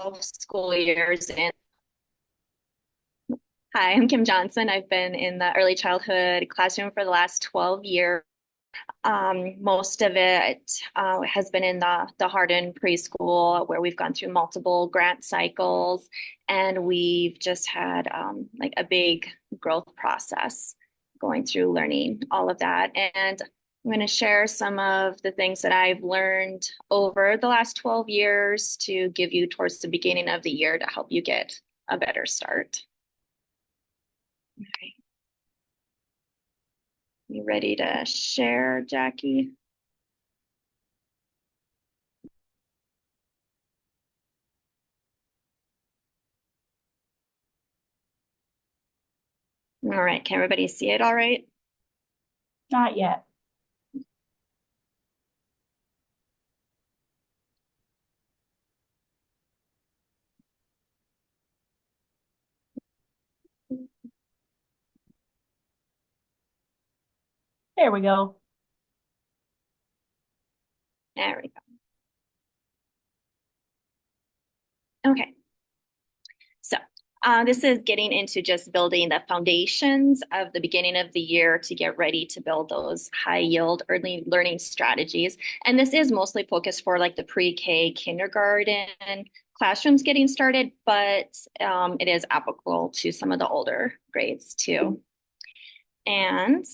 12 school years in. Hi, I'm Kim Johnson. I've been in the early childhood classroom for the last 12 years. Most of it has been in the Hardin preschool, where we've gone through multiple grant cycles, and we've just had like a big growth process going through learning all of that. And I'm going to share some of the things that I've learned over the last 12 years to give you towards the beginning of the year to help you get a better start. Okay. You ready to share, Jackie? All right. Can everybody see it all right? Not yet. There we go. There we go. Okay. So this is getting into just building the foundations of the beginning of the year to get ready to build those high yield early learning strategies. And this is mostly focused for like the pre-K kindergarten classrooms getting started, but it is applicable to some of the older grades too. And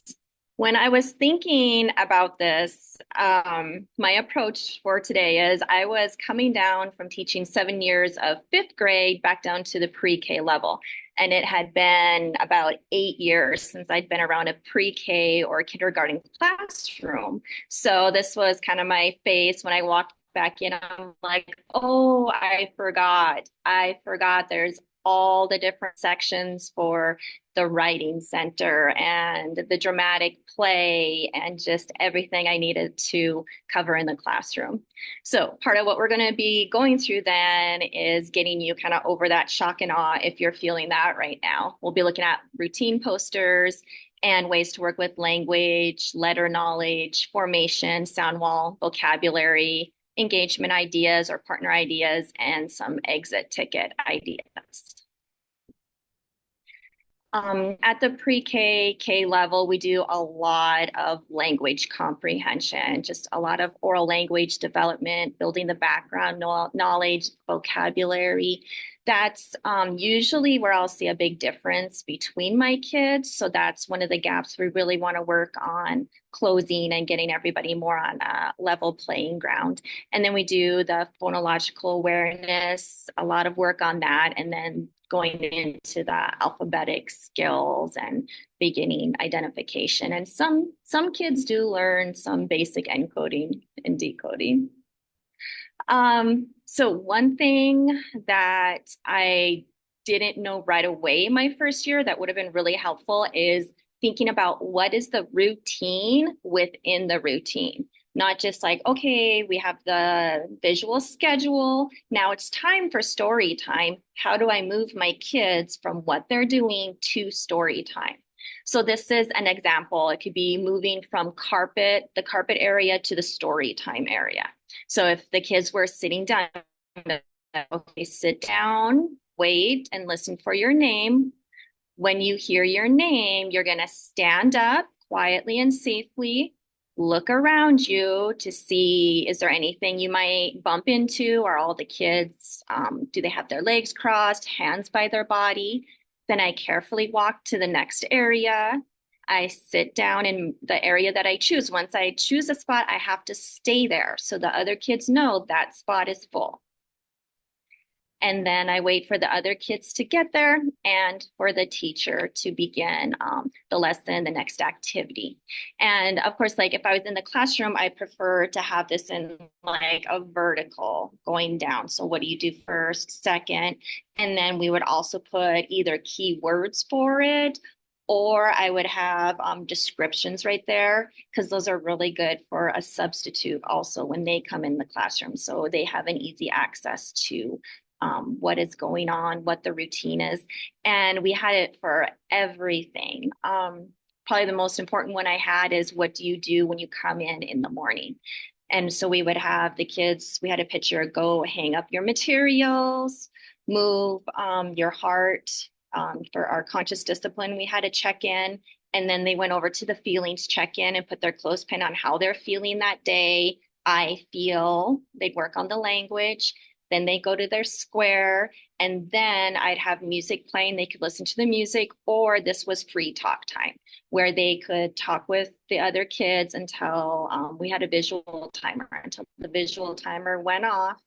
when I was thinking about this, my approach for today is I was coming down from teaching 7 years of fifth grade back down to the pre-K level. And it had been about 8 years since I'd been around a pre-K or kindergarten classroom. So this was kind of my face when I walked back in. I'm like, oh, I forgot. I forgot there's all the different sections for the writing center and the dramatic play and just everything I needed to cover in the classroom. So part of what we're going to be going through then is getting you kind of over that shock and awe if you're feeling that right now. We'll be looking at routine posters and ways to work with language, letter knowledge, formation, sound wall, vocabulary, engagement ideas or partner ideas, and some exit ticket ideas. At the pre-K, K level, we do a lot of language comprehension, just a lot of oral language development, building the background knowledge, vocabulary. That's usually where I'll see a big difference between my kids. So that's one of the gaps we really want to work on closing and getting everybody more on a level playing ground. And then we do the phonological awareness, a lot of work on that, and then going into the alphabetic skills and beginning identification. And some kids do learn some basic encoding and decoding. So one thing that I didn't know right away my first year that would have been really helpful is thinking about what is the routine within the routine. Not just like, okay, we have the visual schedule. Now it's time for story time. How do I move my kids from what they're doing to story time? So this is an example. It could be moving from the carpet area to the story time area. So if the kids were sitting down, okay, sit down, wait, and listen for your name. When you hear your name, you're going to stand up quietly and safely, look around you to see, is there anything you might bump into? Are all the kids, do they have their legs crossed, hands by their body? Then I carefully walk to the next area. I sit down in the area that I choose. Once I choose a spot, I have to stay there so the other kids know that spot is full. And then I wait for the other kids to get there and for the teacher to begin the lesson, the next activity. And of course, like if I was in the classroom, I prefer to have this in like a vertical going down. So what do you do first, second? And then we would also put either keywords for it, or I would have descriptions right there because those are really good for a substitute also when they come in the classroom. So they have an easy access to what is going on, what the routine is. And we had it for everything. Probably the most important one I had is what do you do when you come in the morning? And so we would have the kids, we had a picture, go hang up your materials, move your heart. For our conscious discipline, we had a check in. And then they went over to the feelings check in and put their clothespin on how they're feeling that day. I feel, they'd work on the language. Then they go to their square. And then I'd have music playing. They could listen to the music, or this was free talk time where they could talk with the other kids until we had a visual timer, until the visual timer went off.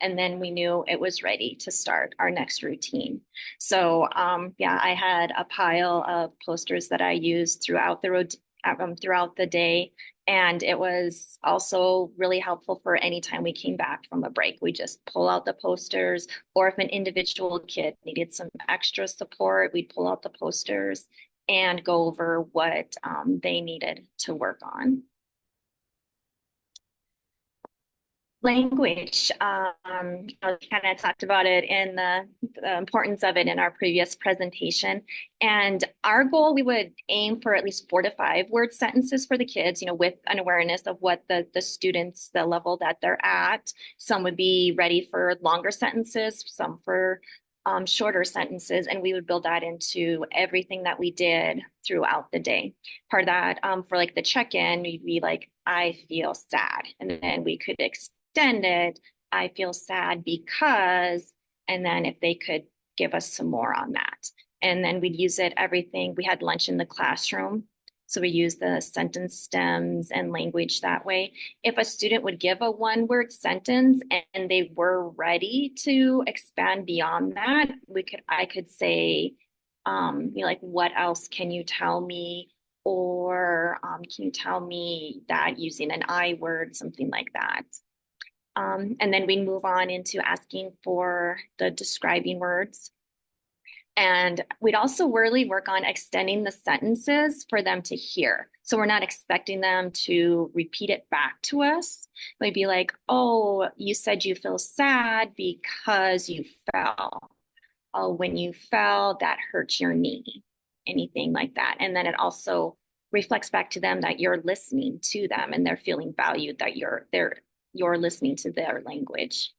And then we knew it was ready to start our next routine. So yeah, I had a pile of posters that I used throughout the day. And it was also really helpful for any time we came back from a break. We just pull out the posters, or if an individual kid needed some extra support, we'd pull out the posters and go over what they needed to work on. Language, I kind of talked about it in the importance of it in our previous presentation. And our goal, we would aim for at least 4 to 5 word sentences for the kids, with an awareness of what the students, the level that they're at. Some would be ready for longer sentences, some for shorter sentences, and we would build that into everything that we did throughout the day. Part of that, for like the check-in, we'd be like, I feel sad. And then we could extend it, I feel sad because, and then if they could give us some more on that. And then we'd use it everything. We had lunch in the classroom. So we use the sentence stems and language that way. If a student would give a 1 word sentence and they were ready to expand beyond that, I could say, like, what else can you tell me? Or can you tell me that using an I word, something like that. And then we move on into asking for the describing words. And we'd also really work on extending the sentences for them to hear. So we're not expecting them to repeat it back to us. We'd be like, oh, you said you feel sad because you fell. Oh, when you fell, that hurt your knee, anything like that. And then it also reflects back to them that you're listening to them and they're feeling valued, that you're listening to their language.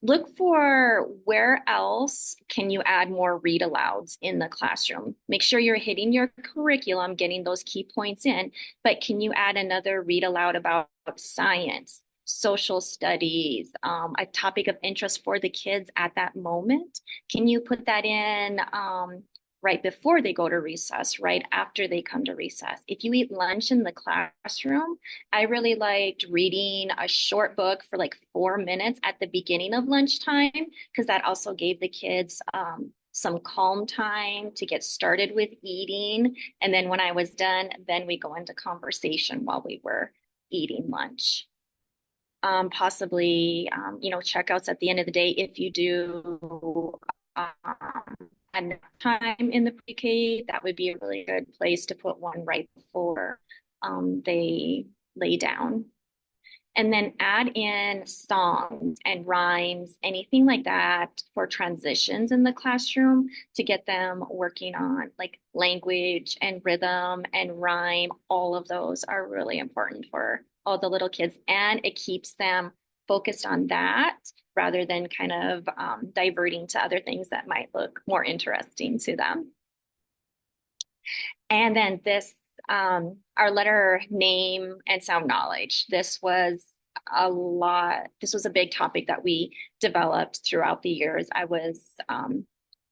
Look for where else can you add more read alouds in the classroom. Make sure you're hitting your curriculum, getting those key points in, but can you add another read aloud about science, social studies, a topic of interest for the kids at that moment? Can you put that in right before they go to recess, right after they come to recess? If you eat lunch in the classroom, I really liked reading a short book for like 4 minutes at the beginning of lunchtime, because that also gave the kids some calm time to get started with eating. And then when I was done, then we go into conversation while we were eating lunch. Possibly, checkouts at the end of the day if you do enough time in the pre-K, that would be a really good place to put one right before they lay down. And then add in songs and rhymes, anything like that for transitions in the classroom to get them working on like language and rhythm and rhyme. All of those are really important for all the little kids, and it keeps them focused on that rather than kind of diverting to other things that might look more interesting to them. And then our letter name and sound knowledge. This was a big topic that we developed throughout the years. I was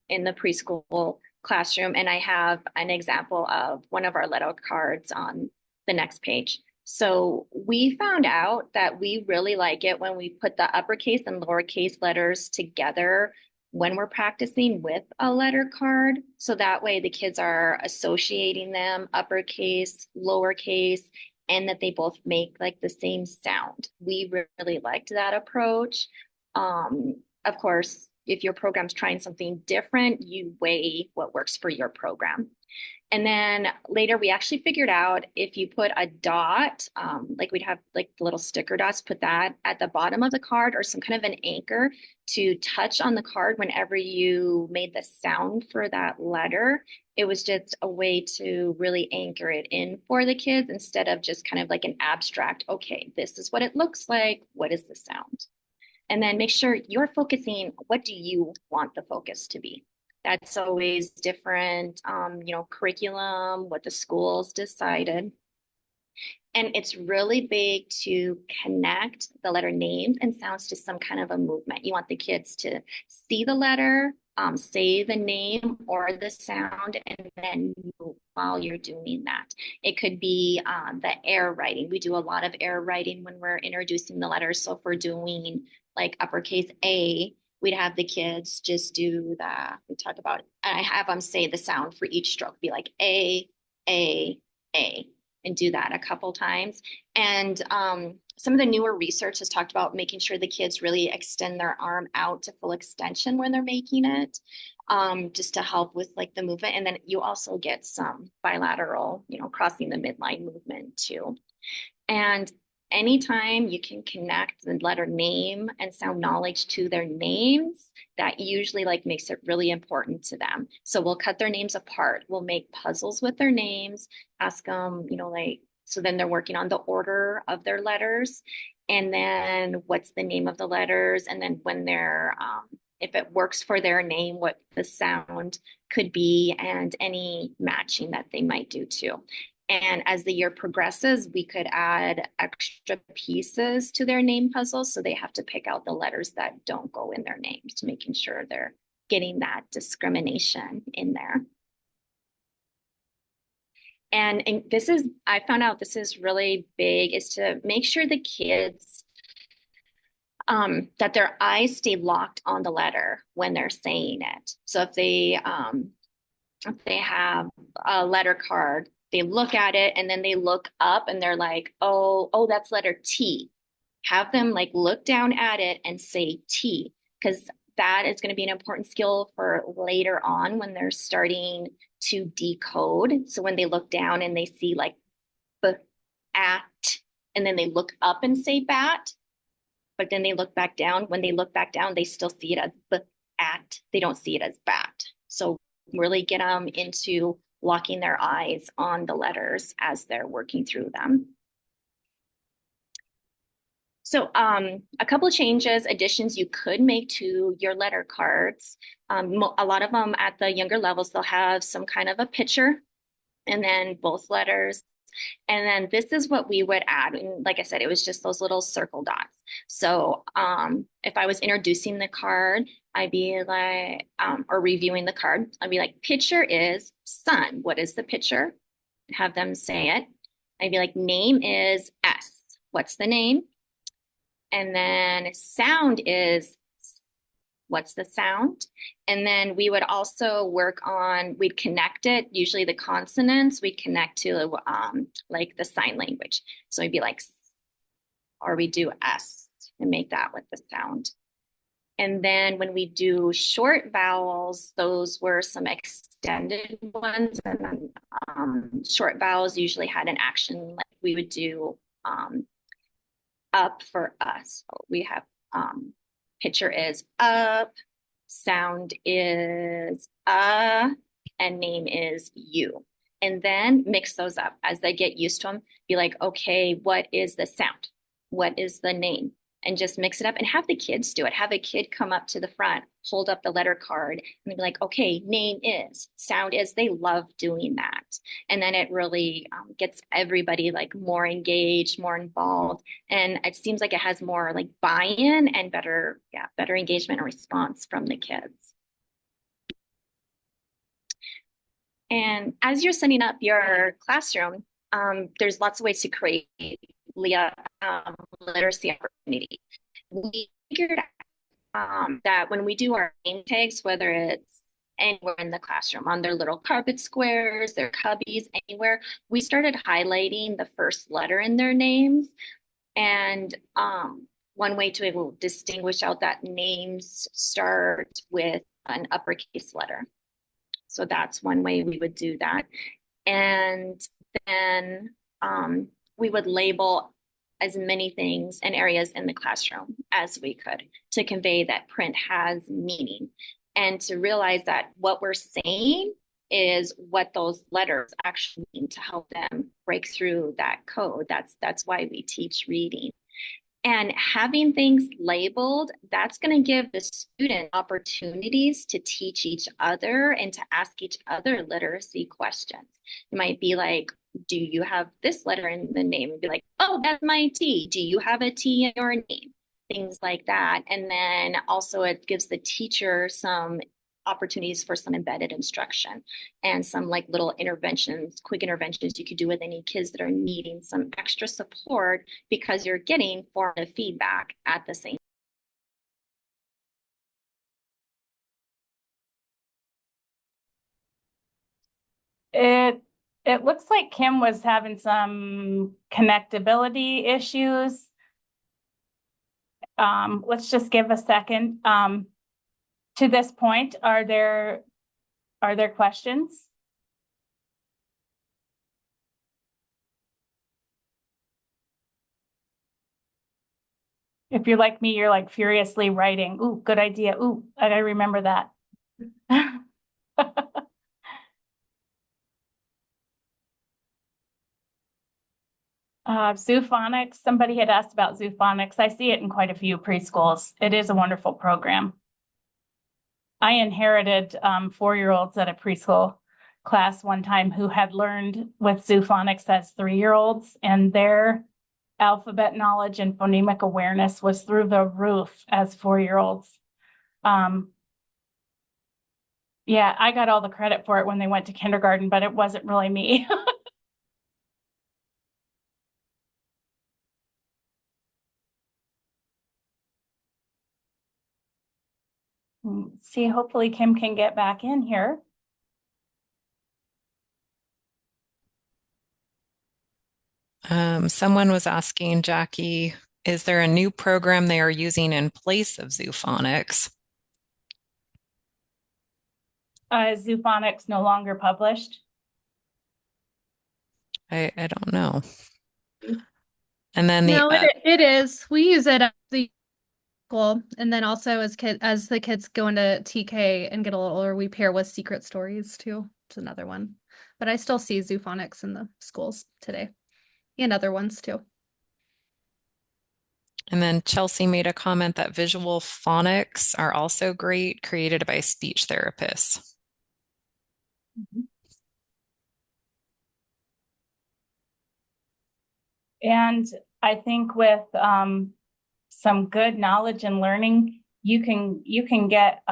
in the preschool classroom, and I have an example of one of our letter cards on the next page. So we found out that we really like it when we put the uppercase and lowercase letters together when we're practicing with a letter card. So that way the kids are associating them, uppercase, lowercase, and that they both make like the same sound. We really liked that approach. of course, if your program's trying something different, you weigh what works for your program. And then later we actually figured out if you put a dot, like we'd have like the little sticker dots, put that at the bottom of the card or some kind of an anchor to touch on the card whenever you made the sound for that letter. It was just a way to really anchor it in for the kids instead of just kind of like an abstract, okay, this is what it looks like. What is the sound? And then make sure you're focusing, what do you want the focus to be? That's always different, curriculum, what the schools decided. And it's really big to connect the letter names and sounds to some kind of a movement. You want the kids to see the letter, say the name or the sound, and then move while you're doing that. It could be the air writing. We do a lot of air writing when we're introducing the letters. So if we're doing like uppercase A, we'd have the kids just do we talk about, I have them say the sound for each stroke, be like A, A, and do that a couple times. And some of the newer research has talked about making sure the kids really extend their arm out to full extension when they're making it, just to help with like the movement. And then you also get some bilateral, crossing the midline movement too. And anytime you can connect the letter name and sound knowledge to their names, that usually like makes it really important to them. So we'll cut their names apart. We'll make puzzles with their names, ask them, so then they're working on the order of their letters. And then what's the name of the letters? And then when they're, if it works for their name, what the sound could be and any matching that they might do too. And as the year progresses, we could add extra pieces to their name puzzles. So they have to pick out the letters that don't go in their names, to making sure they're getting that discrimination in there. And I found out this is really big, is to make sure the kids, that their eyes stay locked on the letter when they're saying it. So if they have a letter card, they look at it and then they look up and they're like, oh, that's letter T. Have them like look down at it and say T, because that is going to be an important skill for later on when they're starting to decode. So when they look down and they see like b, at, and then they look up and say bat, but then they look back down. When they look back down, they still see it as b, at. They don't see it as bat. So really get them into locking their eyes on the letters as they're working through them. So a couple of changes, additions you could make to your letter cards. A lot of them at the younger levels, they'll have some kind of a picture and then both letters. And then this is what we would add. And like I said, it was just those little circle dots. So if I was introducing the card, I'd be like, or reviewing the card, I'd be like, picture is sun. What is the picture? Have them say it. I'd be like, name is S. What's the name? And then sound is, what's the sound? And then we would also work on, we'd connect it, usually the consonants, we'd connect to like the sign language. So it'd be like, or we do S and make that with the sound. And then when we do short vowels, those were some extended ones. And then short vowels usually had an action, like we would do up for us. So we have picture is up, sound is and name is you. And then mix those up as they get used to them. Be like, okay, what is the sound? What is the name? And just mix it up and have the kids do it. Have a kid come up to the front, hold up the letter card, and be like, okay, name is, sound is. They love doing that. And then it really gets everybody like more engaged, more involved. And it seems like it has more like buy-in and better engagement and response from the kids. And as you're setting up your classroom, there's lots of ways to create literacy opportunity. We figured that when we do our name tags, whether it's anywhere in the classroom, on their little carpet squares, their cubbies, anywhere, we started highlighting the first letter in their names. And one way to distinguish out that names start with an uppercase letter. So that's one way we would do that. And then we would label as many things and areas in the classroom as we could to convey that print has meaning and to realize that what we're saying is what those letters actually mean to help them break through that code. That's why we teach reading. And having things labeled, that's going to give the student opportunities to teach each other and to ask each other literacy questions. It might be like, do you have this letter in the name? And be like, oh, that's my T. Do you have a T in your name? Things like that. And then also it gives the teacher some opportunities for some embedded instruction and some like little interventions, quick interventions you could do with any kids that are needing some extra support because you're getting formative feedback at the same. It looks like Kim was having some connectability issues. Let's just give a second. To this point, are there questions? If you're like me, you're like furiously writing. Ooh, good idea. Ooh, I gotta remember that. Zoophonics, somebody had asked about Zoophonics. I see it in quite a few preschools. It is a wonderful program. I inherited 4-year-olds at a preschool class one time who had learned with Zoophonics as 3-year-olds, and their alphabet knowledge and phonemic awareness was through the roof as 4-year-olds. Yeah, I got all the credit for it when they went to kindergarten, but it wasn't really me. See, hopefully Kim can get back in here. Someone was asking, Jackie, is there a new program they are using in place of Zoophonics? Zoophonics no longer published. I don't know. And then No, it is. We use it at the school, and then also as the kids go into TK and get a little older, we pair with Secret Stories too. It's another one. But I still see Zoophonics in the schools today, and other ones too. And then Chelsea made a comment that visual phonics are also great, created by speech therapists. And I think with some good knowledge and learning, you can get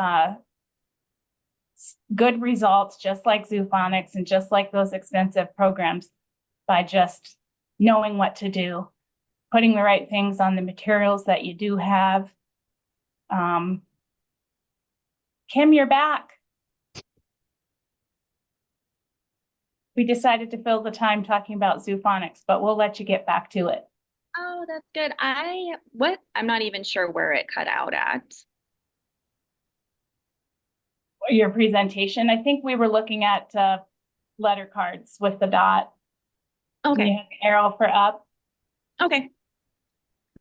good results just like Zoophonics and just like those expensive programs by just knowing what to do, putting the right things on the materials that you do have. Kim, you're back. We decided to fill the time talking about Zoophonics, but we'll let you get back to it. Oh, that's good. I'm not even sure where it cut out at. Your presentation, I think we were looking at letter cards with the dot. Okay. An arrow for up. Okay.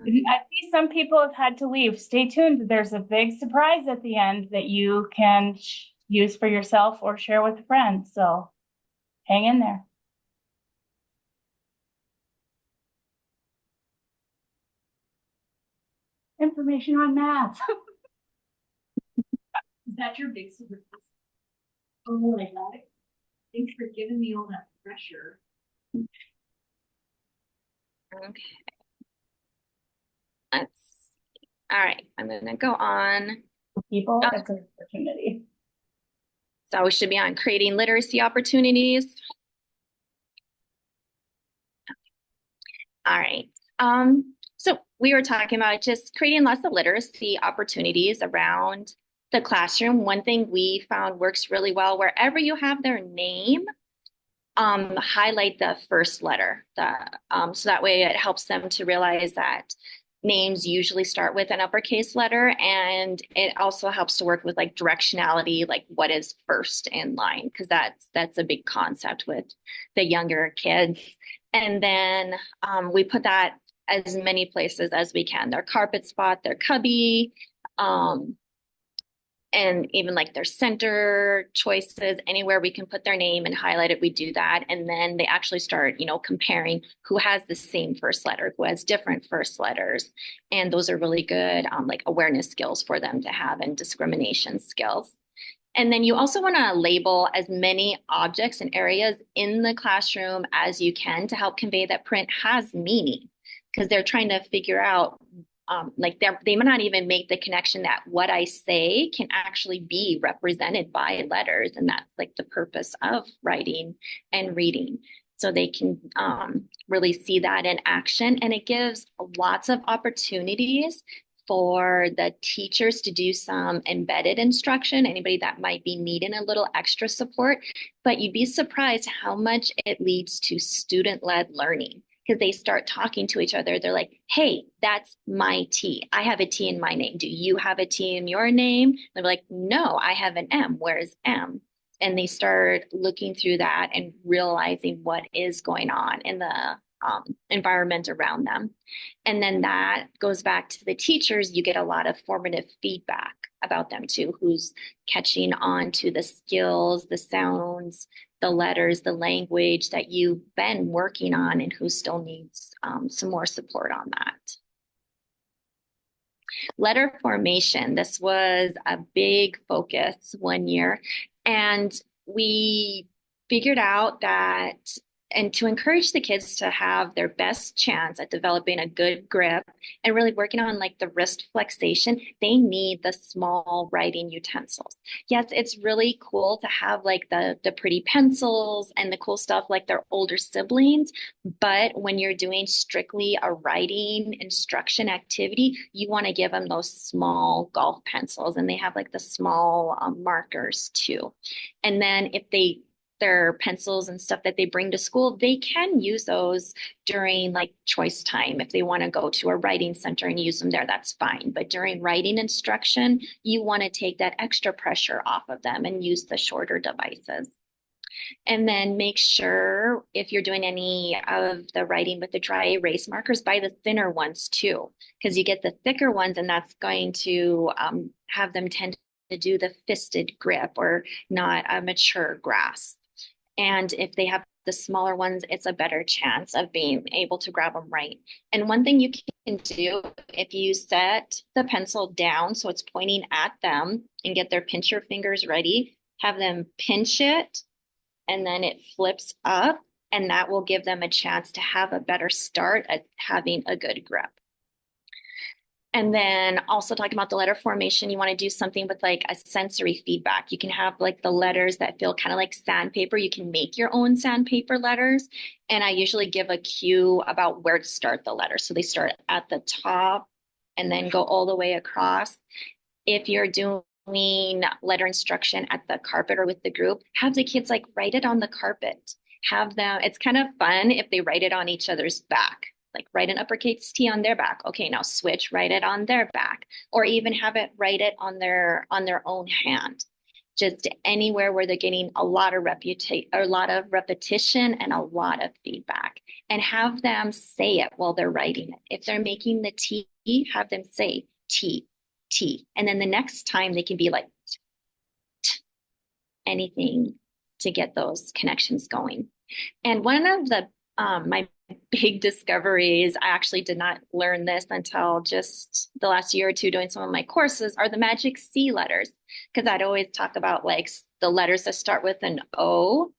I see some people have had to leave. Stay tuned. There's a big surprise at the end that you can use for yourself or share with a friend. So hang in there. Information on math. Is that your big surprise? Oh, I got it. Thanks for giving me all that pressure. Okay. Let's see. All right. I'm going to go on. People, it's an opportunity. So we should be on creating literacy opportunities. All right. So we were talking about just creating lots of literacy opportunities around the classroom. One thing we found works really well, wherever you have their name, highlight the first letter. So that way it helps them to realize that names usually start with an uppercase letter, and it also helps to work with like directionality, like what is first in line, because that's a big concept with the younger kids. And then we put that as many places as we can, their carpet spot, their cubby, um, and even like their center choices, anywhere we can put their name and highlight it, we do that. And then they actually start, comparing who has the same first letter, who has different first letters. And those are really good, like awareness skills for them to have, and discrimination skills. And then you also want to label as many objects and areas in the classroom as you can to help convey that print has meaning, because they're trying to figure out, like they might not even make the connection that what I say can actually be represented by letters. And that's like the purpose of writing and reading. So they can really see that in action. And it gives lots of opportunities for the teachers to do some embedded instruction, anybody that might be needing a little extra support. But you'd be surprised how much it leads to student-led learning, because they start talking to each other. They're like, hey, that's my T. I have a T in my name. Do you have a T in your name? They're like, no, I have an M. Where's M? And they start looking through that and realizing what is going on in the environment around them. And then that goes back to the teachers. You get a lot of formative feedback about them too, who's catching on to the skills, the sounds, the letters, the language that you've been working on, and who still needs some more support on that. Letter formation. This was a big focus one year, and we figured out that, and to encourage the kids to have their best chance at developing a good grip and really working on like the wrist flexation, they need the small writing utensils. Yes, it's really cool to have like the pretty pencils and the cool stuff like their older siblings, but when you're doing strictly a writing instruction activity, you want to give them those small golf pencils, and they have like the small markers too. And then if their pencils and stuff that they bring to school, they can use those during like choice time. If they want to go to a writing center and use them there, that's fine. But during writing instruction, you want to take that extra pressure off of them and use the shorter devices. And then make sure, if you're doing any of the writing with the dry erase markers, buy the thinner ones too, because you get the thicker ones and that's going to have them tend to do the fisted grip or not a mature grasp. And if they have the smaller ones, it's a better chance of being able to grab them right. And one thing you can do, if you set the pencil down so it's pointing at them and get their pincher fingers ready, have them pinch it, and then it flips up, and that will give them a chance to have a better start at having a good grip. And then also talking about the letter formation, you want to do something with like a sensory feedback. You can have like the letters that feel kind of like sandpaper. You can make your own sandpaper letters. And I usually give a cue about where to start the letter. So they start at the top and then go all the way across. If you're doing letter instruction at the carpet or with the group, have the kids like write it on the carpet. Have them, it's kind of fun if they write it on each other's back. Like write an uppercase T on their back. Okay, now switch, write it on their back, or even have it write it on their own hand. Just anywhere where they're getting a lot of repetition and a lot of feedback, and have them say it while they're writing it. If they're making the T, have them say T, T, and then the next time they can be like anything to get those connections going. And one of the my big discoveries, I actually did not learn this until just the last year or two doing some of my courses, are the magic C letters. Because I'd always talk about like the letters that start with an O,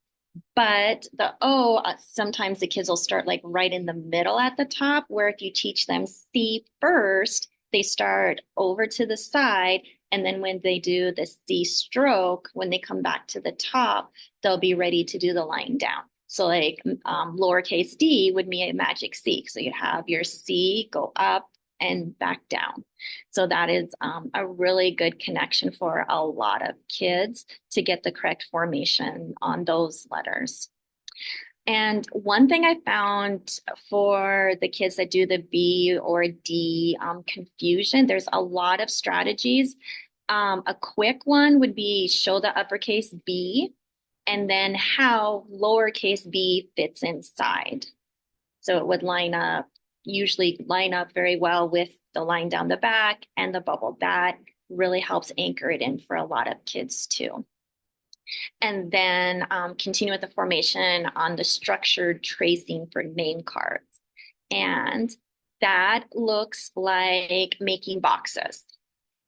but the O, sometimes the kids will start like right in the middle at the top, where if you teach them C first, they start over to the side. And then when they do the C stroke, when they come back to the top, they'll be ready to do the line down. So like lowercase d would be a magic C. So you have your C go up and back down. So that is a really good connection for a lot of kids to get the correct formation on those letters. And one thing I found for the kids that do the B or D confusion, there's a lot of strategies. A quick one would be show the uppercase B and then how lowercase b fits inside. So it would usually line up very well with the line down the back and the bubble. That really helps anchor it in for a lot of kids too. And then continue with the formation on the structured tracing for name cards. And that looks like making boxes.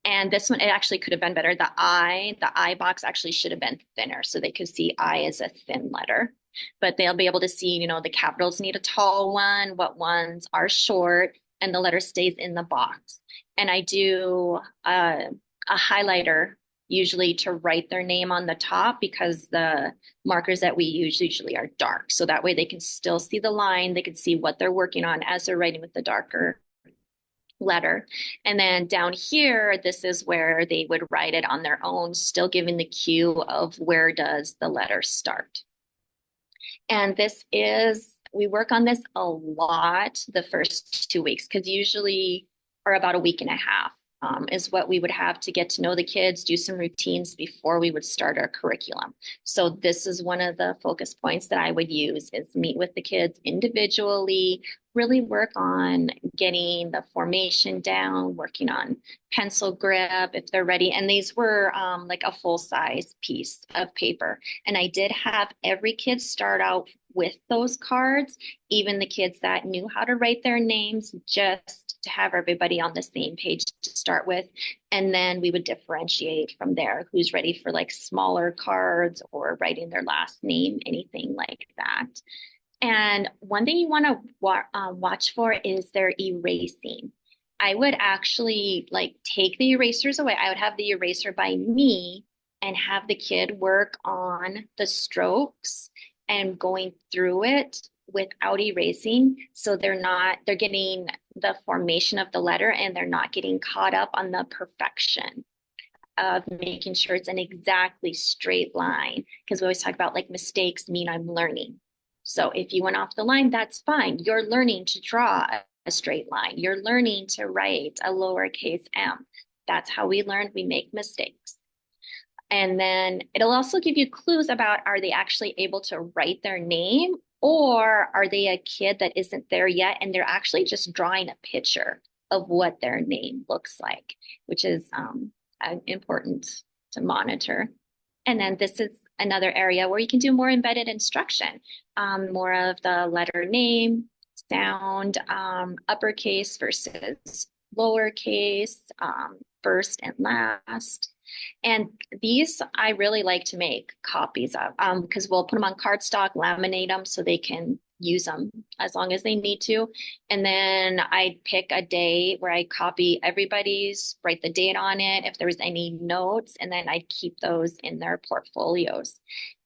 And this one, it actually could have been better. The I box actually should have been thinner so they could see I as a thin letter. But they'll be able to see, the capitals need a tall one, what ones are short, and the letter stays in the box. And I do a highlighter usually to write their name on the top because the markers that we use usually are dark. So that way they can still see the line, they can see what they're working on as they're writing with the darker letter. And then down here, this is where they would write it on their own, still giving the cue of where does the letter start. And we work on this a lot the first 2 weeks because usually, or about a week and a half, is what we would have to get to know the kids, do some routines before we would start our curriculum. So this is one of the focus points that I would use is meet with the kids individually, really work on getting the formation down, working on pencil grip if they're ready. And these were like a full-size piece of paper. And I did have every kid start out with those cards, even the kids that knew how to write their names, just to have everybody on the same page to start with. And then we would differentiate from there who's ready for like smaller cards or writing their last name, anything like that. And one thing you want to watch for is their erasing. I would actually take the erasers away. I would have the eraser by me and have the kid work on the strokes and going through it without erasing. So they're getting the formation of the letter and they're not getting caught up on the perfection of making sure it's an exactly straight line. Because we always talk about mistakes mean I'm learning. So if you went off the line, that's fine. You're learning to draw a straight line. You're learning to write a lowercase m. That's how we learn. We make mistakes. And then it'll also give you clues about, are they actually able to write their name, or are they a kid that isn't there yet and they're actually just drawing a picture of what their name looks like, which is important to monitor. And then this is another area where you can do more embedded instruction, more of the letter name, sound, uppercase versus lowercase, first and last. And these I really like to make copies of because we'll put them on cardstock, laminate them so they can use them as long as they need to. And then I pick a day where I copy everybody's, write the date on it, if there was any notes, and then I keep those in their portfolios.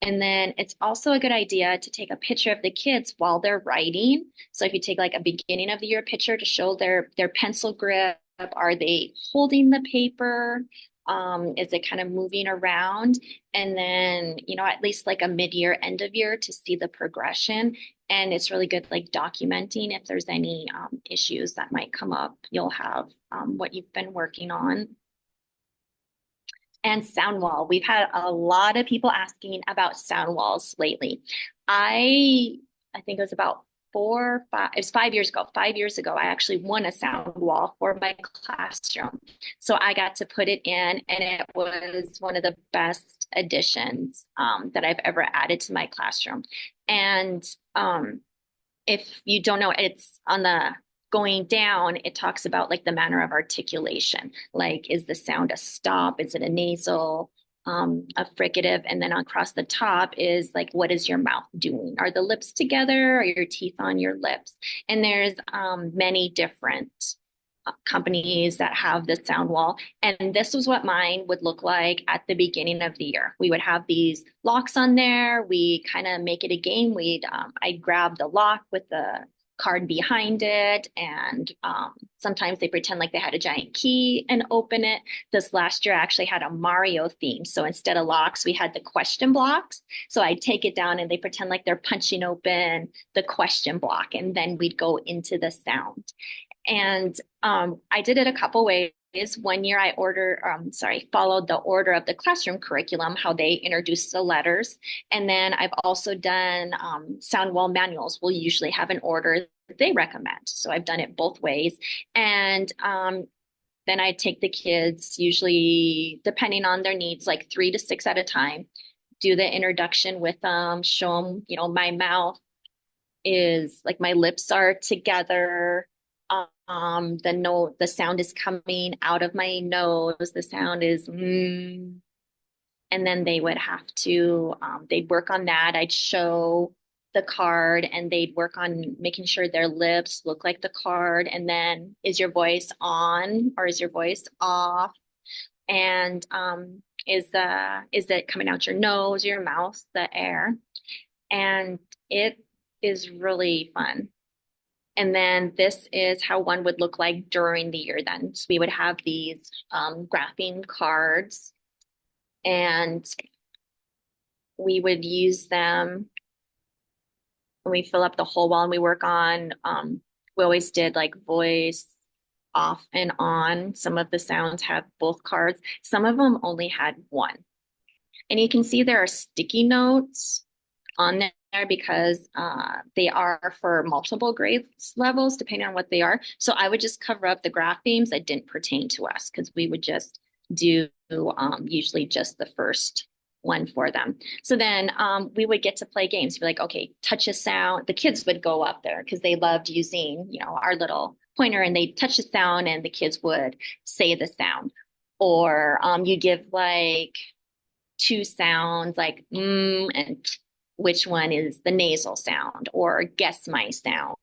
And then it's also a good idea to take a picture of the kids while they're writing. So if you take a beginning of the year picture to show their pencil grip, are they holding the paper? Is it kind of moving around? And then, at least a mid-year, end of year to see the progression. And it's really good, documenting if there's any issues that might come up. You'll have what you've been working on. And sound wall. We've had a lot of people asking about sound walls lately. I think it was about it was 5 years ago. 5 years ago, I actually won a sound wall for my classroom. So I got to put it in, and it was one of the best additions that I've ever added to my classroom. And if you don't know, it's on the going down, it talks about the manner of articulation. Is the sound a stop? Is it a nasal? A fricative, and then across the top is what is your mouth doing? Are the lips together? Are your teeth on your lips? And there's many different companies that have the sound wall. And this was what mine would look like at the beginning of the year. We would have these locks on there. We kind of make it a game. I'd grab the lock with the card behind it. And sometimes they pretend like they had a giant key and open it. This last year I actually had a Mario theme. So instead of locks, we had the question blocks. So I'd take it down and they pretend like they're punching open the question block. And then we'd go into the sound. And I did it a couple ways. One year I followed the order of the classroom curriculum, how they introduced the letters. And then I've also done sound wall manuals will usually have an order that they recommend. So I've done it both ways. And then I take the kids, usually depending on their needs, like 3 to 6 at a time, do the introduction with them, show them, my mouth is like my lips are together. The sound is coming out of my nose. The sound is and then they would have to they'd work on that. I'd show the card and they'd work on making sure their lips look like the card. And then is your voice on or is your voice off? And is it coming out your nose, your mouth, the air? And it is really fun. And then this is how one would look like during the year then. So we would have these graphing cards and we would use them when we fill up the whole wall and we work on, we always did like voice off and on. Some of the sounds have both cards. Some of them only had one. And you can see there are sticky notes on there because they are for multiple grade levels, depending on what they are. So I would just cover up the graph themes that didn't pertain to us because we would just do usually just the first one for them. So then we would get to play games. Be like, okay, touch a sound. The kids would go up there because they loved using, our little pointer and they'd touch the sound and the kids would say the sound. Or you give like 2 sounds like and which one is the nasal sound or guess my sound.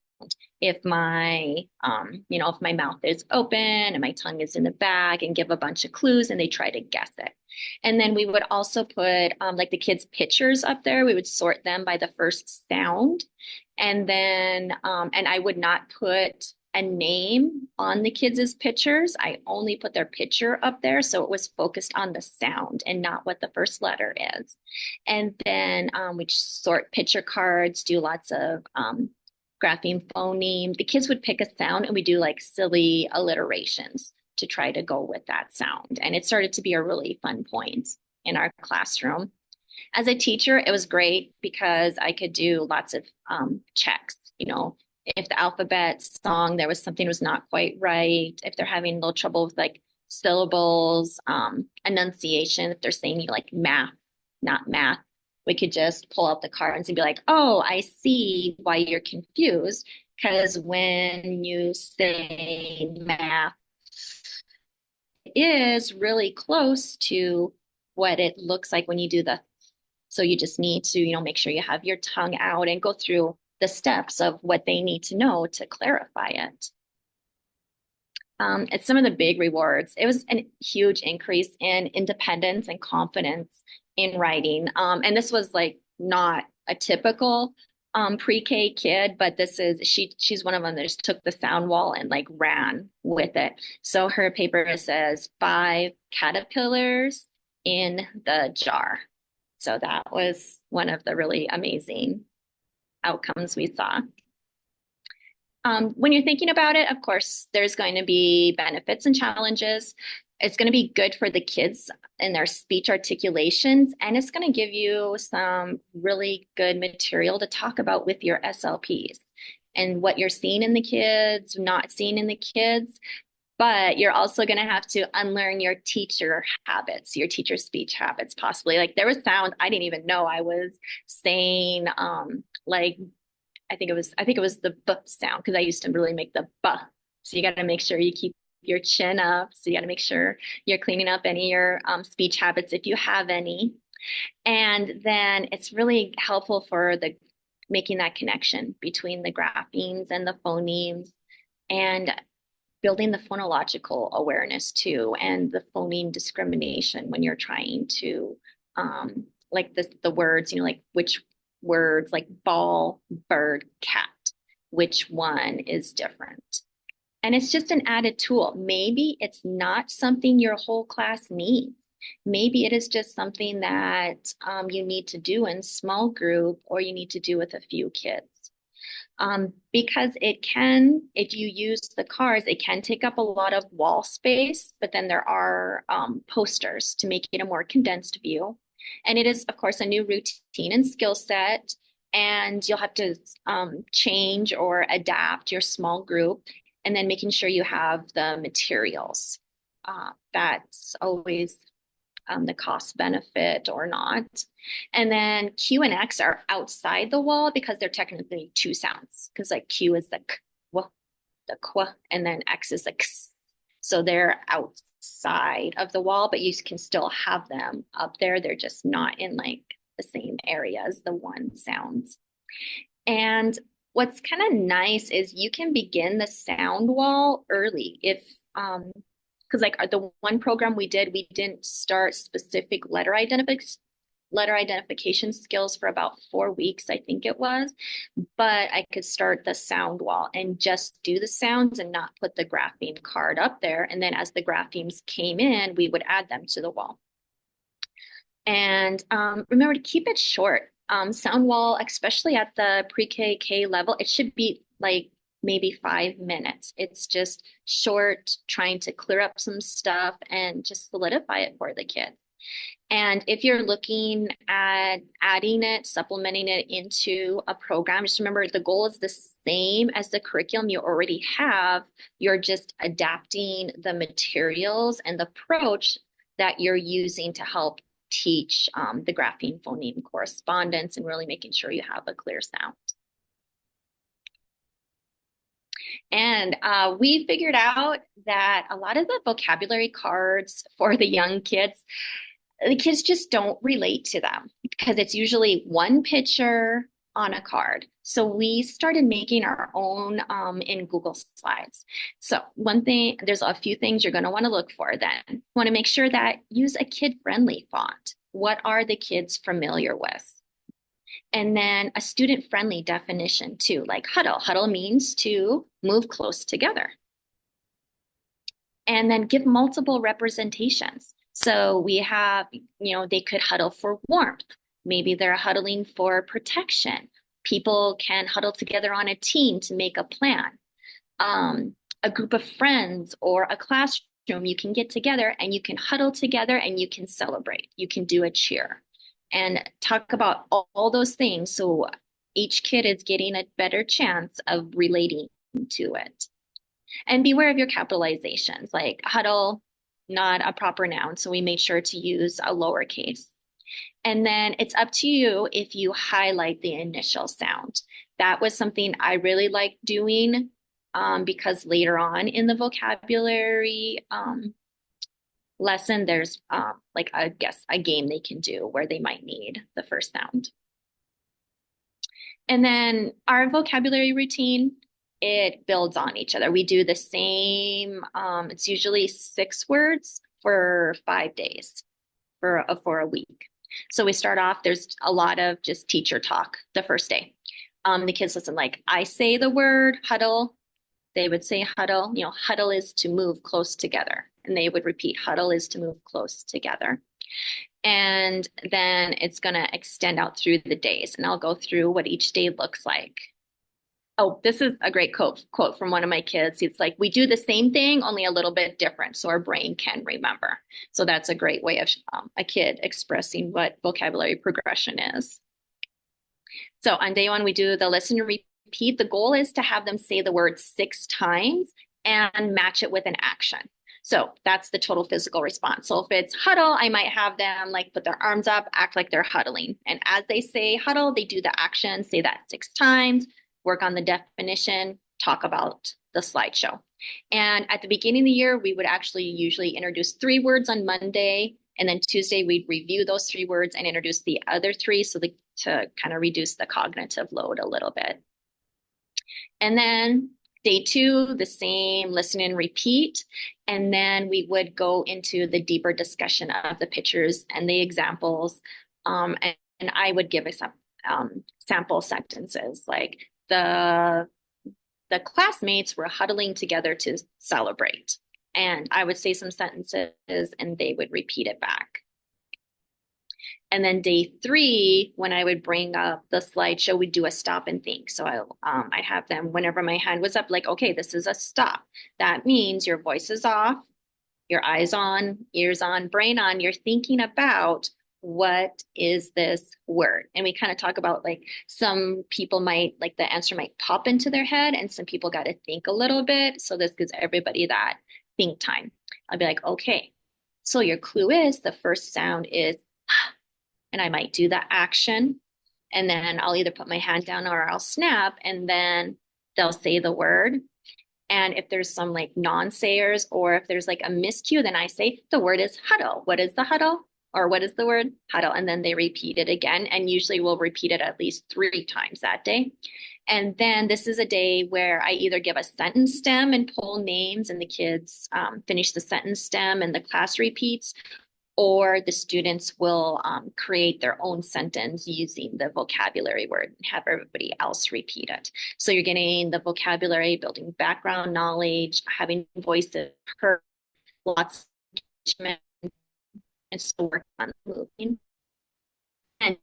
If my, if my mouth is open and my tongue is in the back and give a bunch of clues and they try to guess it. And then we would also put like the kids' pictures up there. We would sort them by the first sound. And then, and I would not put a name on the kids' pictures. I only put their picture up there. So it was focused on the sound and not what the first letter is. And then we sort picture cards, do lots of grapheme phoneme. The kids would pick a sound and we do like silly alliterations to try to go with that sound. And it started to be a really fun point in our classroom. As a teacher, it was great because I could do lots of checks, if the alphabet song, there was something was not quite right, if they're having a little trouble with like syllables, enunciation, if they're saying like math, not math, we could just pull out the cards and be like, oh, I see why you're confused. Because when you say math, it is really close to what it looks like when you do so you just need to, make sure you have your tongue out and go through the steps of what they need to know to clarify it. It's some of the big rewards. It was a huge increase in independence and confidence in writing. And this was like not a typical pre-K kid, but she's one of them that just took the sound wall and like ran with it. So her paper says 5 caterpillars in the jar. So that was one of the really amazing outcomes we saw. When you're thinking about it, of course, there's going to be benefits and challenges. It's going to be good for the kids and their speech articulations, and it's going to give you some really good material to talk about with your SLPs and what you're seeing in the kids, not seeing in the kids. But you're also going to have to unlearn your teacher habits, your teacher speech habits, possibly. Like there was sound I didn't even know I was saying, like I think it was the B sound because I used to really make the B. So you got to make sure you keep your chin up. So you got to make sure you're cleaning up any of your speech habits if you have any. And then it's really helpful for making that connection between the graphemes and the phonemes and building the phonological awareness too, and the phoneme discrimination when you're trying to like the words, like which words like ball, bird, cat. which one is different. And it's just an added tool. Maybe it's not something your whole class needs. Maybe it is just something that you need to do in small group, or you need to do with a few kids. Because it can, if you use the cards, it can take up a lot of wall space, but then there are posters to make it a more condensed view. And it is, of course, a new routine and skill set, and you'll have to change or adapt your small group, and then making sure you have the materials. That's always the cost benefit or not. And then Q and X are outside the wall because they're technically two sounds. Because like Q is the k, w, the qu, and then X is the x. So they're outside of the wall, but you can still have them up there. They're just not in like the same area as the one sounds. And what's kind of nice is you can begin the sound wall early if because like the one program we did, we didn't start specific letter identification skills for about 4 weeks, I think it was. But I could start the sound wall and just do the sounds and not put the grapheme card up there. And then as the graphemes came in, we would add them to the wall. And remember to keep it short. Sound wall, especially at the pre-K level, it should be like maybe 5 minutes. It's just short, trying to clear up some stuff and just solidify it for the kids. And if you're looking at adding it, supplementing it into a program, just remember the goal is the same as the curriculum you already have. You're just adapting the materials and the approach that you're using to help teach the grapheme phoneme correspondence and really making sure you have a clear sound. And we figured out that a lot of the vocabulary cards for the young kids, the kids just don't relate to them because it's usually one picture on a card. So we started making our own in Google Slides. So one thing, there's a few things you're going to want to look for then. You want to make sure that use a kid-friendly font. What are the kids familiar with? And then a student-friendly definition too, like huddle. Huddle means to move close together. And then give multiple representations. So we have, they could huddle for warmth. Maybe they're huddling for protection. People can huddle together on a team to make a plan. A group of friends or a classroom, you can get together and you can huddle together and you can celebrate. You can do a cheer and talk about all those things. So each kid is getting a better chance of relating to it. And beware of your capitalizations, like huddle, not a proper noun. So we made sure to use a lowercase. And then it's up to you if you highlight the initial sound. That was something I really liked doing because later on in the vocabulary lesson, there's like a game they can do where they might need the first sound. And then our vocabulary routine, it builds on each other. We do the same, it's usually 6 words for 5 days for a week. So we start off, there's a lot of just teacher talk the first day. The kids listen, like I say the word huddle, they would say huddle, huddle is to move close together. And they would repeat, huddle is to move close together. And then it's going to extend out through the days. And I'll go through what each day looks like. Oh, this is a great quote from one of my kids. It's like, we do the same thing, only a little bit different, so our brain can remember. So that's a great way of a kid expressing what vocabulary progression is. So on day 1, we do the listen and repeat. The goal is to have them say the word 6 times and match it with an action. So that's the total physical response. So if it's huddle, I might have them like put their arms up, act like they're huddling. And as they say huddle, they do the action, say that 6 times, work on the definition, talk about the slideshow. And at the beginning of the year, we would actually usually introduce 3 words on Monday. And then Tuesday, we'd review those 3 words and introduce the other 3 to kind of reduce the cognitive load a little bit. And then day 2, the same listen and repeat. And then we would go into the deeper discussion of the pictures and the examples. And I would give us some sample sentences like the the classmates were huddling together to celebrate. And I would say some sentences and they would repeat it back. And then day 3, when I would bring up the slideshow, we'd do a stop and think. So I'd have them, whenever my hand was up, like, okay, this is a stop. That means your voice is off, your eyes on, ears on, brain on. You're thinking about what is this word? And we kind of talk about like some people might, like the answer might pop into their head and some people got to think a little bit. So this gives everybody that think time. I'll be like, okay, so your clue is the first sound is, and I might do the action. And then I'll either put my hand down or I'll snap and then they'll say the word. And if there's some like non-sayers or if there's like a miscue, then I say the word is huddle. What is the huddle? Or what is the word? Huddle. And then they repeat it again. And usually we'll repeat it at least 3 times that day. And then this is a day where I either give a sentence stem and pull names and the kids finish the sentence stem and the class repeats, or the students will create their own sentence using the vocabulary word and have everybody else repeat it. So you're getting the vocabulary, building background knowledge, having voices heard, lots of engagement, and still working on moving. And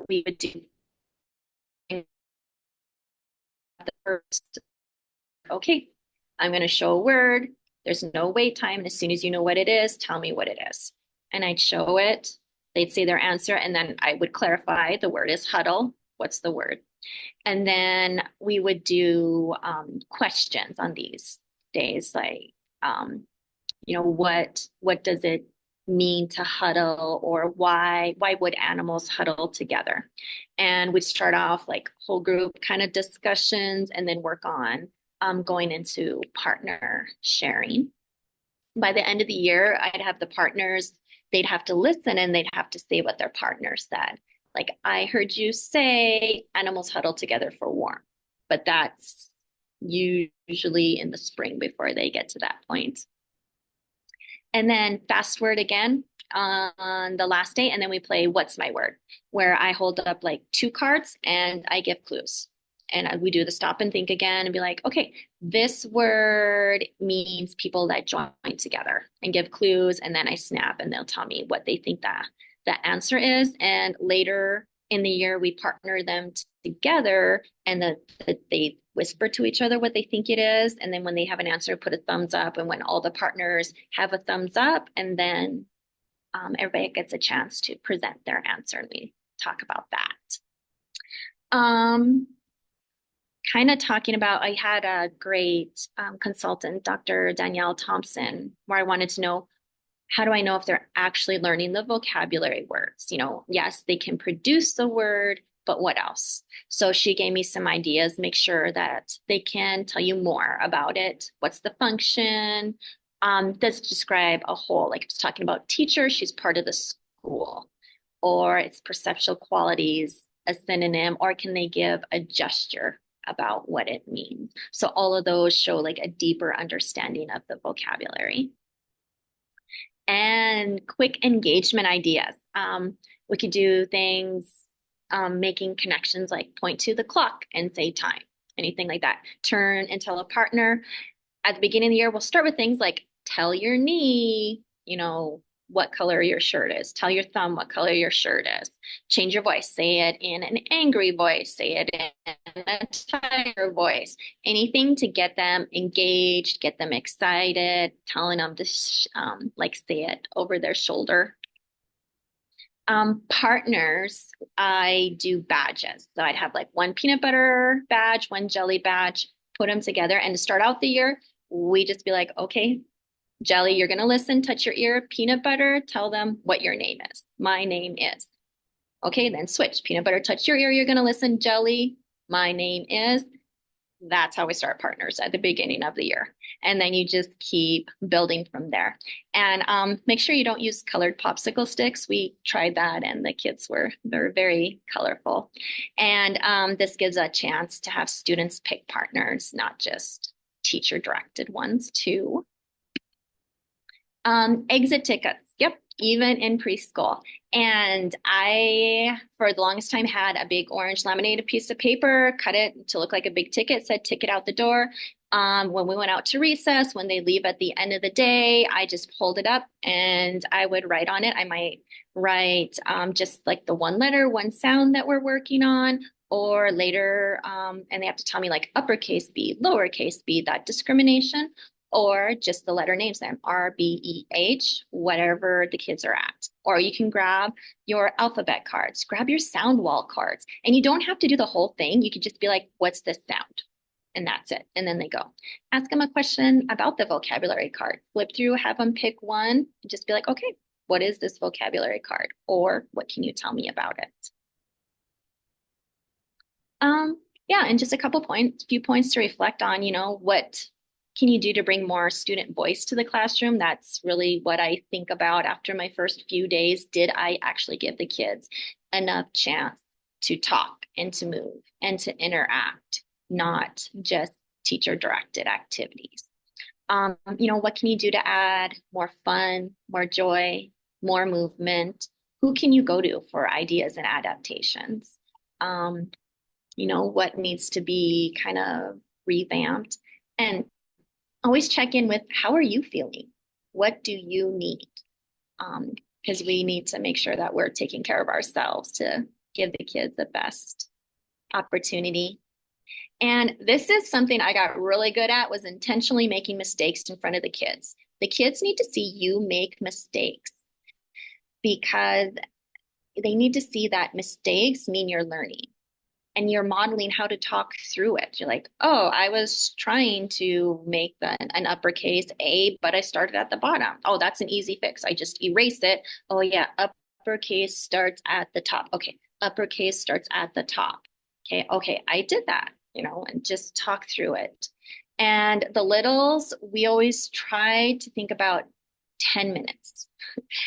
we would do the first, okay, I'm going to show a word. There's no wait time. And as soon as you know what it is, tell me what it is. And I'd show it. They'd say their answer. And then I would clarify the word is huddle. What's the word? And then we would do questions on these days. Like, what does it mean to huddle, or why would animals huddle together? And we'd start off like whole group kind of discussions and then work on going into partner sharing. By the end of the year, I'd have the partners, they'd have to listen and they'd have to say what their partner said. Like, I heard you say animals huddle together for warmth, but that's usually in the spring before they get to that point. And then fast word again on the last day. And then we play What's My Word, where I hold up like 2 cards and I give clues. And we do the stop and think again and be like, okay, this word means people that join together, and give clues. And then I snap and they'll tell me what they think the answer is. And later in the year, we partner them together and they whisper to each other what they think it is. And then when they have an answer, put a thumbs up. And when all the partners have a thumbs up, and then everybody gets a chance to present their answer. And we talk about that. Kind of talking about, I had a great consultant, Dr. Danielle Thompson, where I wanted to know, how do I know if they're actually learning the vocabulary words? Yes, they can produce the word, but what else? So she gave me some ideas, make sure that they can tell you more about it. What's the function? Does it describe a whole, like if it's talking about teacher, she's part of the school, or it's perceptual qualities, a synonym, or can they give a gesture about what it means? So all of those show like a deeper understanding of the vocabulary. And quick engagement ideas. We could do things, making connections like point to the clock and say time, anything like that. Turn and tell a partner. At the beginning of the year, we'll start with things like tell your knee, what color your shirt is. Tell your thumb what color your shirt is. Change your voice. Say it in an angry voice. Say it in a tired voice. Anything to get them engaged, get them excited, telling them to say it over their shoulder. Partners, I do badges. So I'd have like 1 peanut butter badge, 1 jelly badge, put them together. And to start out the year, we just be like, okay, Jelly, you're going to listen, touch your ear. Peanut butter, tell them what your name is. My name is. Okay, then switch. Peanut butter, touch your ear. You're going to listen. Jelly, my name is. That's how we start partners at the beginning of the year. And then you just keep building from there. And make sure you don't use colored popsicle sticks. We tried that and the kids they're very colorful. And this gives a chance to have students pick partners, not just teacher directed ones too. Exit tickets. Yep. even in preschool. And I, for the longest time, had a big orange laminated piece of paper, cut it to look like a big ticket, said ticket out the door. When we went out to recess, when they leave at the end of the day, I just pulled it up and I would write on it. I might write just like the one letter, one sound that we're working on, or later, and they have to tell me like uppercase B, lowercase b, that discrimination, or just the letter names then R, B, E, H, whatever the kids are at. Or you can grab your alphabet cards, grab your sound wall cards, and you don't have to do the whole thing. You could just be like, what's this sound? And that's it. And then they go. Ask them a question about the vocabulary card. Flip through, have them pick one, and just be like, okay, what is this vocabulary card? Or what can you tell me about it? Yeah, and just a few points to reflect on, what can you do to bring more student voice to the classroom? That's really what I think about after my first few days. Did I actually give the kids enough chance to talk and to move and to interact, not just teacher directed activities? What can you do to add more fun, more joy, more movement? Who can you go to for ideas and adaptations? What needs to be kind of revamped, and always check in with how are you feeling? What do you need? Because we need to make sure that we're taking care of ourselves to give the kids the best opportunity. And this is something I got really good at, was intentionally making mistakes in front of the kids. The kids need to see you make mistakes because they need to see that mistakes mean you're learning and you're modeling how to talk through it. You're like, oh, I was trying to make an uppercase A, but I started at the bottom. Oh, that's an easy fix. I just erase it. Oh yeah, uppercase starts at the top. Okay, uppercase starts at the top. Okay, I did that, and just talk through it. And the littles, we always try to think about 10 minutes.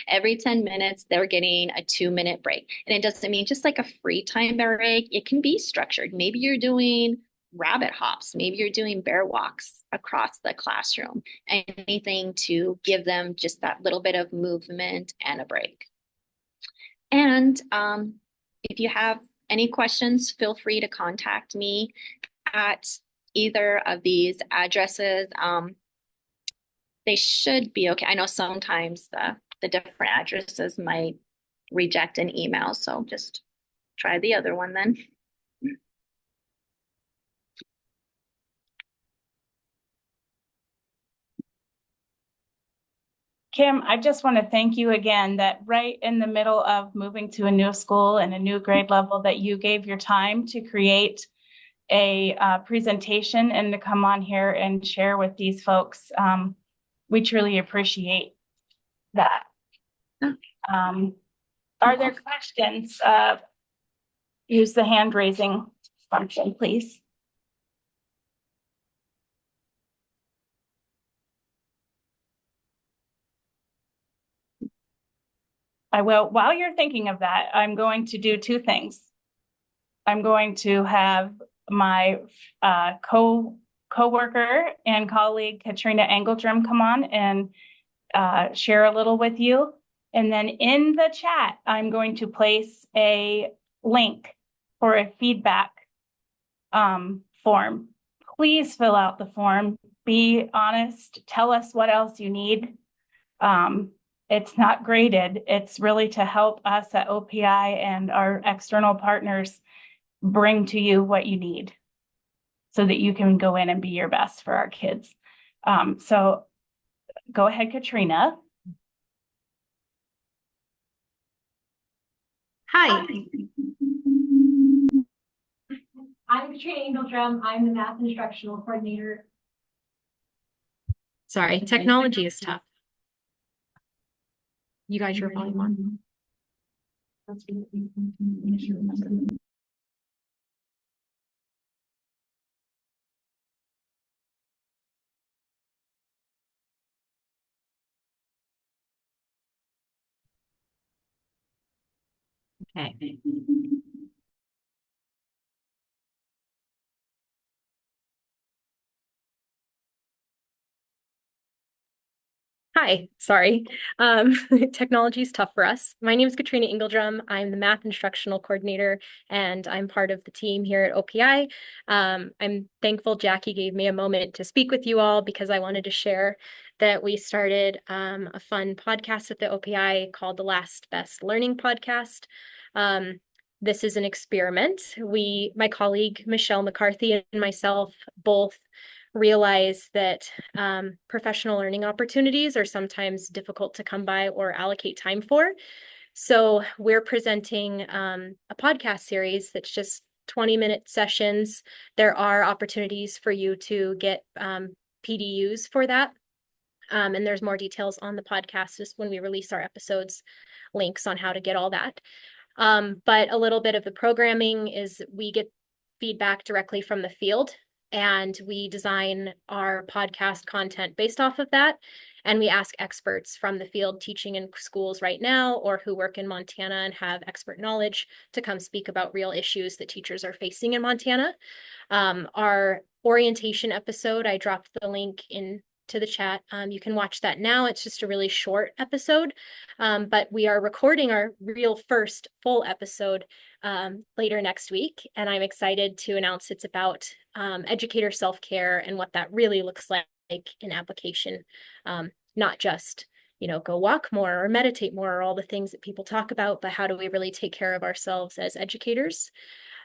Every 10 minutes, they're getting a 2-minute break. And it doesn't mean just like a free time break. It can be structured. Maybe you're doing rabbit hops. Maybe you're doing bear walks across the classroom. Anything to give them just that little bit of movement and a break. And if you have any questions, feel free to contact me at either of these addresses. They should be okay. I know sometimes the different addresses might reject an email, so just try the other one then. Kim, I just want to thank you again that right in the middle of moving to a new school and a new grade level, that you gave your time to create a presentation and to come on here and share with these folks. We truly appreciate that. Are there questions? Use the hand raising function, please. I will. While you're thinking of that, I'm going to do two things. I'm going to have my co-worker and colleague Katrina Engeldrum come on and share a little with you. And then in the chat, I'm going to place a link for a feedback form. Please fill out the form. Be honest. Tell us what else you need. It's not graded. It's really to help us at OPI and our external partners bring to you what you need so that you can go in and be your best for our kids. So go ahead, Katrina. Hi. I'm Katrina Engeldrum. I'm the math instructional coordinator. Sorry, technology is tough. You got your volume on. Okay. Hi, sorry. Technology is tough for us. My name is Katrina Ingledrum. I'm the math instructional coordinator, and I'm part of the team here at OPI. I'm thankful Jackie gave me a moment to speak with you all because I wanted to share that we started a fun podcast at the OPI called the Last Best Learning Podcast. This is an experiment. My colleague Michelle McCarthy and myself both realize that professional learning opportunities are sometimes difficult to come by or allocate time for. So we're presenting a podcast series that's just 20-minute sessions. There are opportunities for you to get PDUs for that. And there's more details on the podcast just when we release our episodes, links on how to get all that. But a little bit of the programming is we get feedback directly from the field, and we design our podcast content based off of that. And we ask experts from the field teaching in schools right now or who work in Montana and have expert knowledge to come speak about real issues that teachers are facing in Montana. Our orientation episode, I dropped the link into the chat. You can watch that now. It's just a really short episode, but we are recording our real first full episode later next week. And I'm excited to announce it's about educator self-care and what that really looks like in application. Not just, go walk more or meditate more or all the things that people talk about, but how do we really take care of ourselves as educators?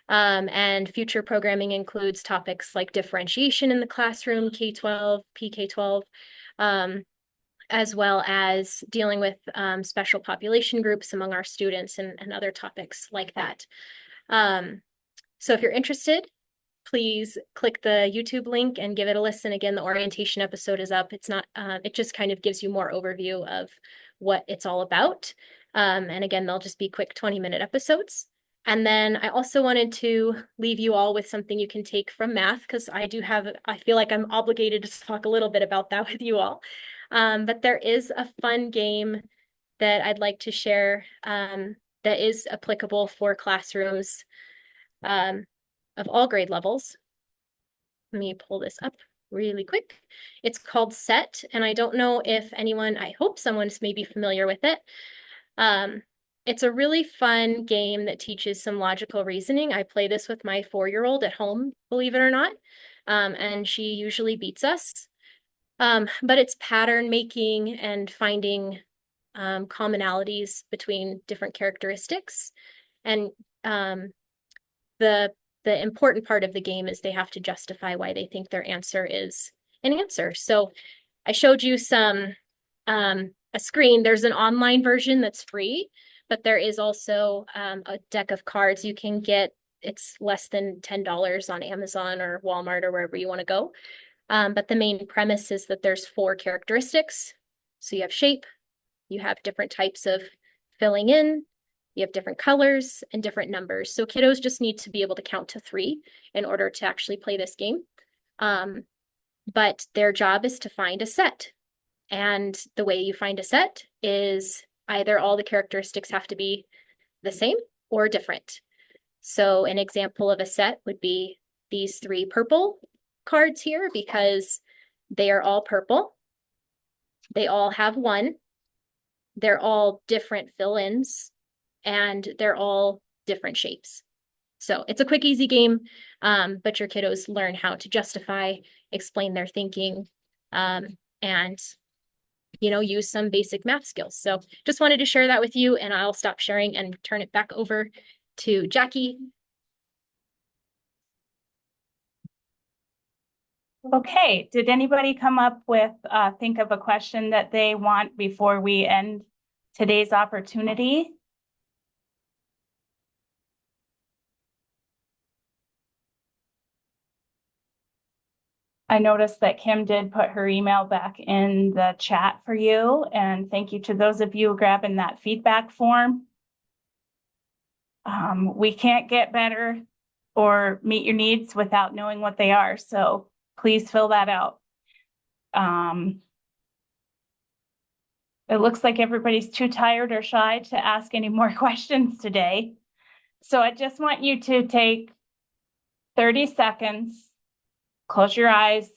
And future programming includes topics like differentiation in the classroom, K-12, PK-12, as well as dealing with special population groups among our students and other topics like that. So if you're interested, please click the YouTube link and give it a listen. Again, the orientation episode is up. It's not, it just kind of gives you more overview of what it's all about. And again, they'll just be quick 20-minute episodes. And then I also wanted to leave you all with something you can take from math, because I feel like I'm obligated to talk a little bit about that with you all. But there is a fun game that I'd like to share that is applicable for classrooms of all grade levels. Let me pull this up really quick. It's called Set, and I don't know if I hope someone's maybe familiar with it. It's a really fun game that teaches some logical reasoning. I play this with my 4-year-old at home, believe it or not, and she usually beats us. But it's pattern making and finding commonalities between different characteristics. And the important part of the game is they have to justify why they think their answer is an answer. So I showed you a screen. There's an online version that's free, but there is also a deck of cards you can get. It's less than $10 on Amazon or Walmart or wherever you want to go. But the main premise is that there's 4 characteristics. So you have shape, you have different types of filling in, you have different colors and different numbers. So kiddos just need to be able to count to 3 in order to actually play this game. But their job is to find a set. And the way you find a set is either all the characteristics have to be the same or different. So an example of a set would be these 3 purple cards here, because they are all purple. They all have 1. They're all different fill-ins, and they're all different shapes. So it's a quick, easy game, but your kiddos learn how to justify, explain their thinking, and use some basic math skills. So just wanted to share that with you, and I'll stop sharing and turn it back over to Jackie. Okay, did anybody come up with, think of a question that they want before we end today's opportunity? I noticed that Kim did put her email back in the chat for you, and thank you to those of you grabbing that feedback form. We can't get better or meet your needs without knowing what they are, so please fill that out. It looks like everybody's too tired or shy to ask any more questions today. So I just want you to take 30 seconds, close your eyes,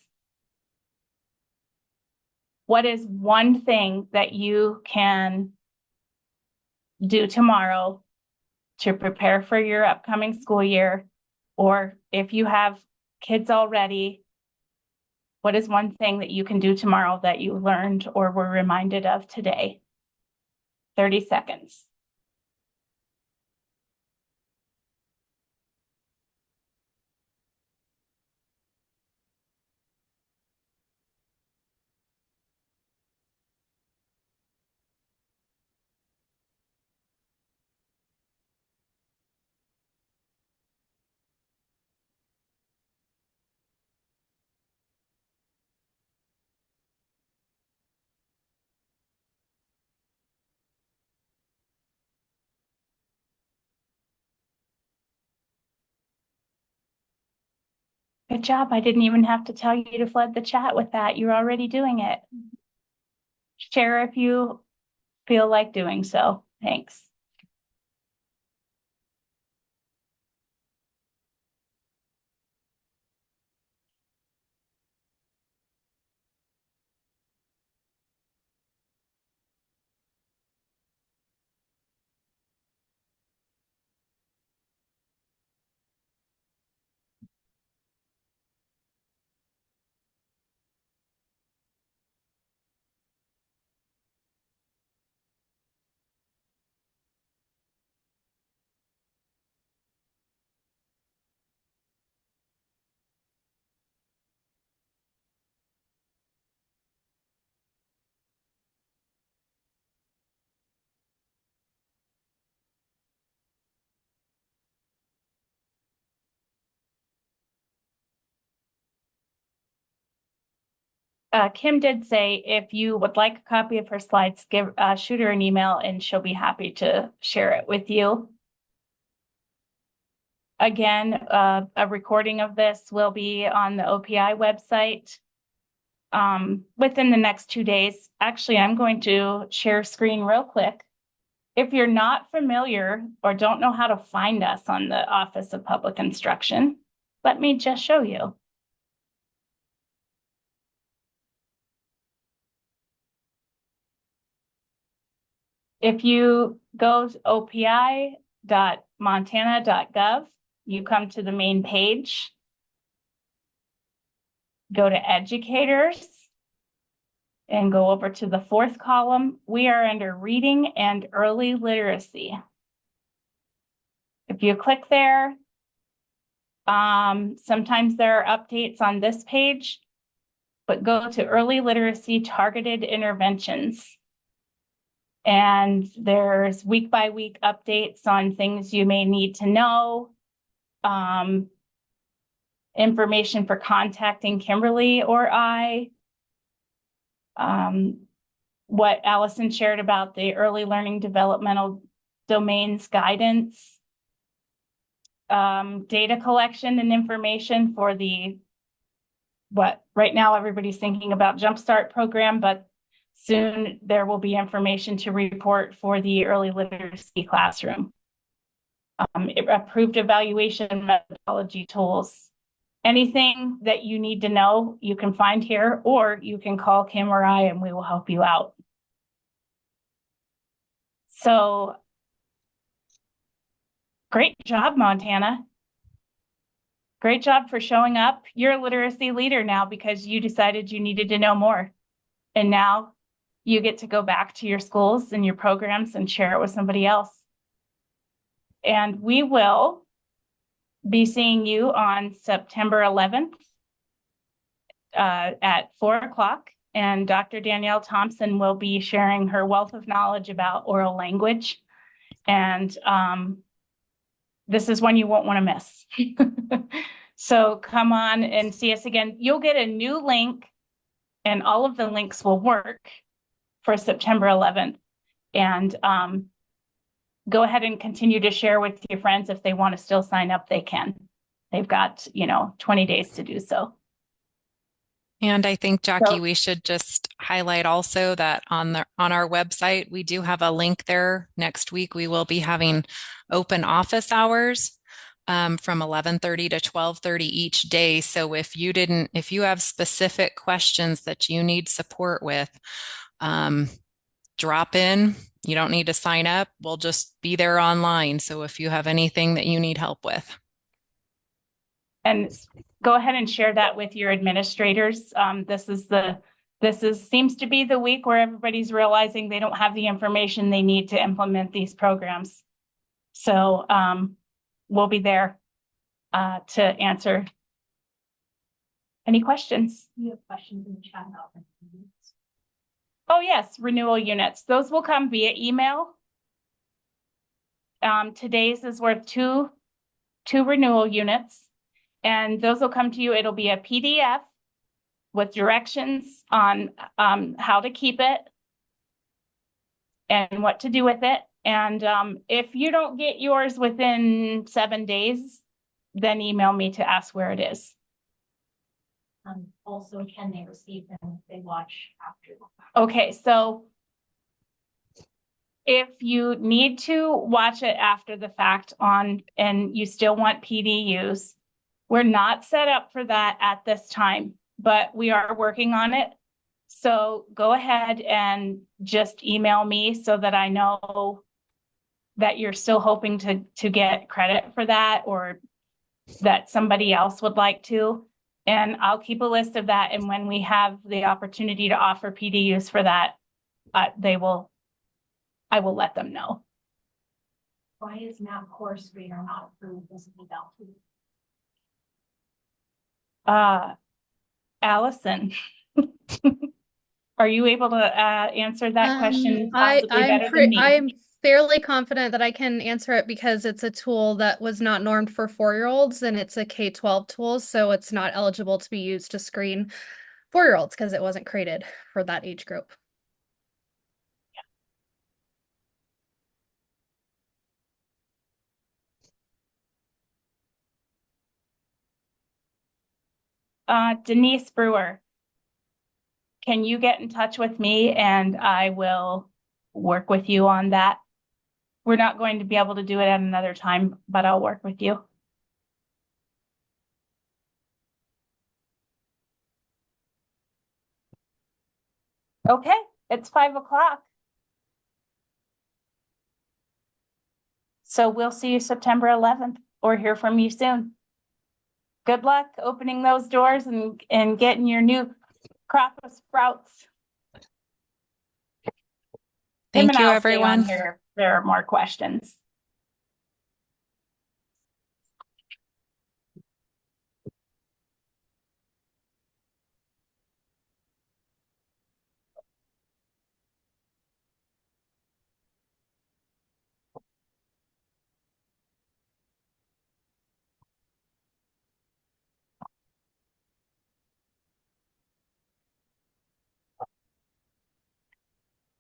what is one thing that you can do tomorrow to prepare for your upcoming school year? Or if you have kids already, what is one thing that you can do tomorrow that you learned or were reminded of today? 30 seconds. Good job. I didn't even have to tell you to flood the chat with that. You're already doing it. Share if you feel like doing so. Thanks. Kim did say if you would like a copy of her slides, shoot her an email and she'll be happy to share it with you. Again, a recording of this will be on the OPI website within the next 2 days. Actually, I'm going to share screen real quick. If you're not familiar or don't know how to find us on the Office of Public Instruction, let me just show you. If you go to opi.montana.gov, you come to the main page, go to educators, and go over to the fourth column. We are under reading and early literacy. If you click there, sometimes there are updates on this page, but go to early literacy targeted interventions. And there's week by week updates on things you may need to know, information for contacting Kimberly or I, what Allison shared about the early learning developmental domains guidance, data collection and information for what right now everybody's thinking about Jumpstart program, but soon there will be information to report for the early literacy classroom. Approved evaluation methodology tools. Anything that you need to know, you can find here, or you can call Kim or I and we will help you out. So, great job, Montana. Great job for showing up. You're a literacy leader now because you decided you needed to know more. And now you get to go back to your schools and your programs and share it with somebody else. And we will be seeing you on September 11th at 4 o'clock. And Dr. Danielle Thompson will be sharing her wealth of knowledge about oral language. And this is one you won't want to miss. So come on and see us again. You'll get a new link and all of the links will work for September 11th. And go ahead and continue to share with your friends. If they want to still sign up, they can. They've got, 20 days to do so. And I think, Jackie, So- we should just highlight also that on our website, we do have a link there. Next week, we will be having open office hours. from 11:30 to 12:30 each day. So if you have specific questions that you need support with, drop in. You don't need to sign up. We'll just be there online. So if you have anything that you need help with. And go ahead and share that with your administrators. Seems to be the week where everybody's realizing they don't have the information they need to implement these programs. So we'll be there to answer any questions. You have questions in the chat about them. Oh, yes, renewal units. Those will come via email. Today's is worth two renewal units, and those will come to you. It'll be a PDF with directions on how to keep it and what to do with it. And if you don't get yours within 7 days, then email me to ask where it is. Also, can they receive them if they watch after? Okay, so if you need to watch it after the fact and you still want PDUs, we're not set up for that at this time, but we are working on it. So go ahead and just email me so that I know that you're still hoping to get credit for that, or that somebody else would like to. And I'll keep a list of that. And when we have the opportunity to offer PDUs for that, I will let them know. Why is Map Course Reader not approved as an eval tool? Allison, are you able to answer that question possibly better than me? I'm fairly confident that I can answer it because it's a tool that was not normed for 4-year-olds, and it's a K-12 tool, so it's not eligible to be used to screen 4-year-olds because it wasn't created for that age group. Denise Brewer, can you get in touch with me and I will work with you on that? We're not going to be able to do it at another time, but I'll work with you. Okay, it's 5 o'clock. So we'll see you September 11th or hear from you soon. Good luck opening those doors and getting your new crop of sprouts. Thank you, everyone. There are more questions.